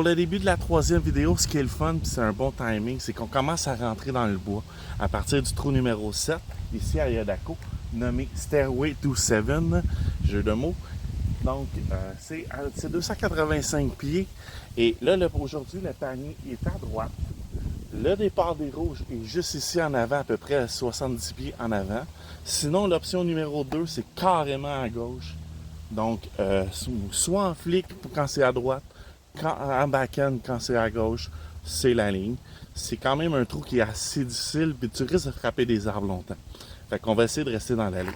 le début de la troisième vidéo, ce qui est le fun, puis c'est un bon timing, c'est qu'on commence à rentrer dans le bois à partir du trou numéro 7, ici à Yodako, nommé Stairway to Seven, jeu de mots. Donc, c'est 285 pieds. Et là, aujourd'hui, le panier est à droite. Le départ des rouges est juste ici en avant, à peu près à 70 pieds en avant. Sinon, l'option numéro 2, c'est carrément à gauche. Donc, soit en flic quand c'est à droite, en back-end quand c'est à gauche, c'est la ligne. C'est quand même un trou qui est assez difficile, puis tu risques de frapper des arbres longtemps. Fait qu'on va essayer de rester dans l'allée.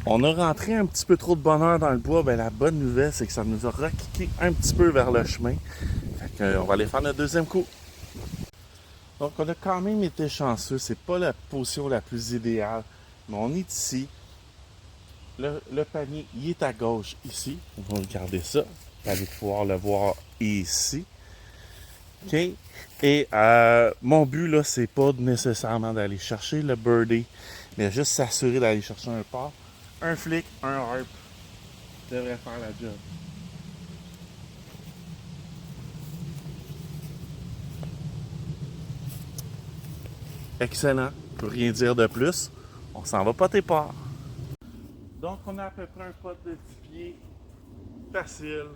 On a rentré un petit peu trop de bonheur dans le bois. Ben, la bonne nouvelle, c'est que ça nous a rekické un petit peu vers le chemin. Fait qu'on va aller faire notre deuxième coup. Donc, on a quand même été chanceux. C'est pas la position la plus idéale. Mais on est ici. Le panier, il est à gauche ici. On va regarder ça. Vous allez pouvoir le voir ici. OK? Et mon but, là, c'est pas nécessairement d'aller chercher le birdie, mais juste s'assurer d'aller chercher un par. Un flic, un harp devrait faire la job. Excellent. Je peux rien dire de plus. On s'en va pas tes parts. Donc, on a à peu près un pot de 10 pieds. Facile.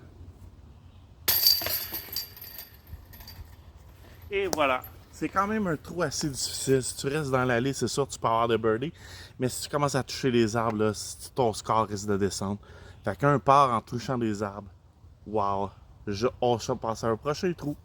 Et voilà. C'est quand même un trou assez difficile. Si tu restes dans l'allée, c'est sûr que tu peux avoir de birdie. Mais si tu commences à toucher les arbres, là, ton score risque de descendre. Fait qu'un part en touchant des arbres. Wow! On va passer à un prochain trou.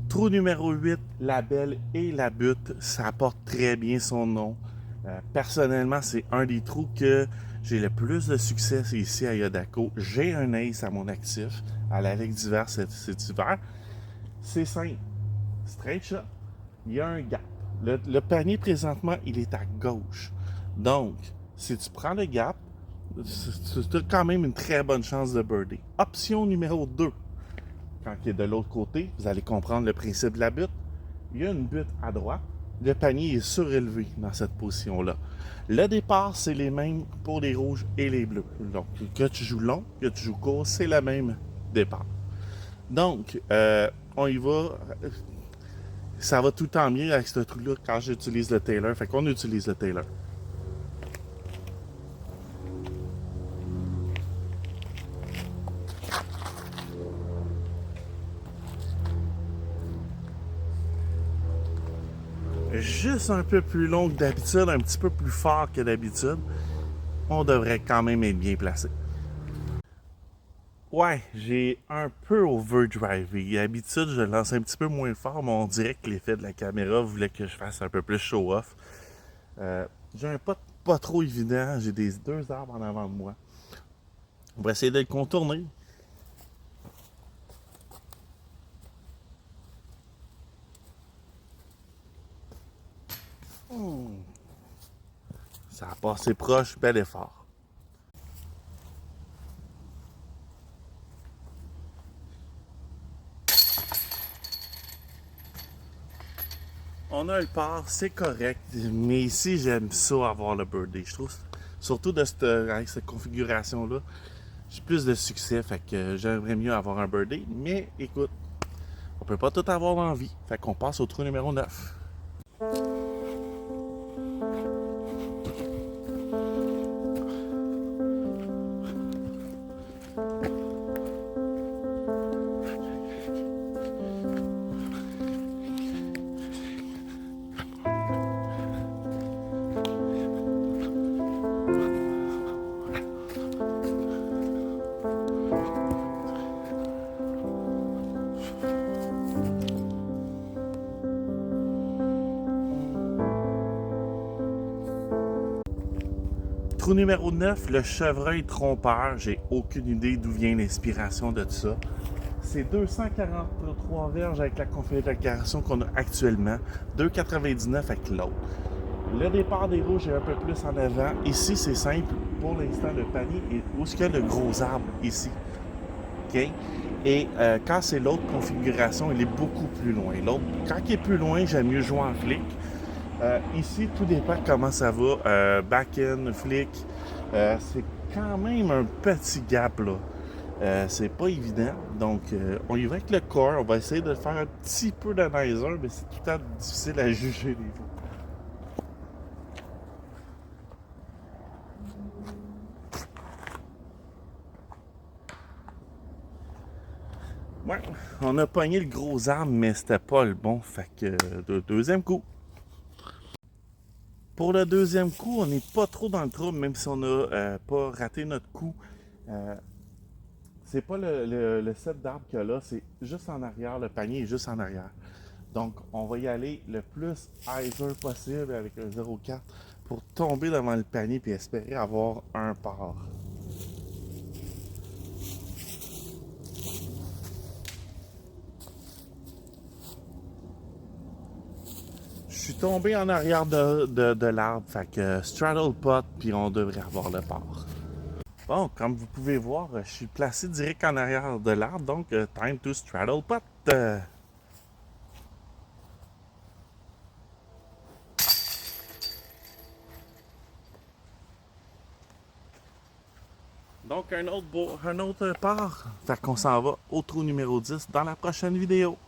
Trou numéro 8, la belle et la butte, ça porte très bien son nom. Personnellement, c'est un des trous que j'ai le plus de succès ici à Yodako. J'ai un ace à mon actif, à la Ligue d'hiver cet hiver. C'est simple, straight shot, il y a un gap. Le panier présentement, il est à gauche. Donc, si tu prends le gap, tu as quand même une très bonne chance de birdie. Option numéro 2. Quand il est de l'autre côté, vous allez comprendre le principe de la butte. Il y a une butte à droite. Le panier est surélevé dans cette position-là. Le départ, c'est les mêmes pour les rouges et les bleus. Donc, que tu joues long, que tu joues court, c'est le même départ. Donc, on y va. Ça va tout le temps mieux avec ce truc-là quand j'utilise le Taylor. Fait qu'on utilise le Taylor. Juste un peu plus long que d'habitude, un petit peu plus fort que d'habitude, on devrait quand même être bien placé. Ouais, j'ai un peu overdrivé. D'habitude, je lance un petit peu moins fort, mais on dirait que l'effet de la caméra voulait que je fasse un peu plus show-off. J'ai un pot pas trop évident, j'ai deux arbres en avant de moi. On va essayer de le contourner. Ça a passé proche, bel effort. On a le par, c'est correct, mais ici j'aime ça avoir le birdie. Je trouve, surtout avec cette configuration-là, j'ai plus de succès, fait que j'aimerais mieux avoir un birdie. Mais écoute, on peut pas tout avoir en vie, fait qu'on passe au trou numéro 9. Trou numéro 9, le chevreuil trompeur. J'ai aucune idée d'où vient l'inspiration de tout ça. C'est 243 verges avec la configuration qu'on a actuellement, 2,99 avec l'autre. Le départ des rouges est un peu plus en avant. Ici, c'est simple. Pour l'instant, le panier est où est-ce qu'il y a le gros arbre ici. OK? Et quand c'est l'autre configuration, il est beaucoup plus loin. L'autre, quand il est plus loin, j'aime mieux jouer en flic. Ici, tout dépend comment ça va. Back-end, flic, c'est quand même un petit gap là. C'est pas évident. Donc, on y va avec le corps. On va essayer de faire un petit peu d'analyzer, mais c'est tout le temps difficile à juger des fois. Ouais, on a pogné le gros arbre, mais c'était pas le bon. Fait que, deuxième coup. Pour le deuxième coup, on n'est pas trop dans le trouble, même si on n'a pas raté notre coup. C'est pas le set d'arbres qu'il y a là, c'est juste en arrière, le panier est juste en arrière. Donc, on va y aller le plus hyzer possible avec un 0,4 pour tomber devant le panier et espérer avoir un par. Je suis tombé en arrière de l'arbre, fait que straddle pot, puis on devrait avoir le par. Bon, comme vous pouvez voir, je suis placé direct en arrière de l'arbre, donc time to straddle pot. Donc un autre part. Fait qu'on s'en va au trou numéro 10 dans la prochaine vidéo.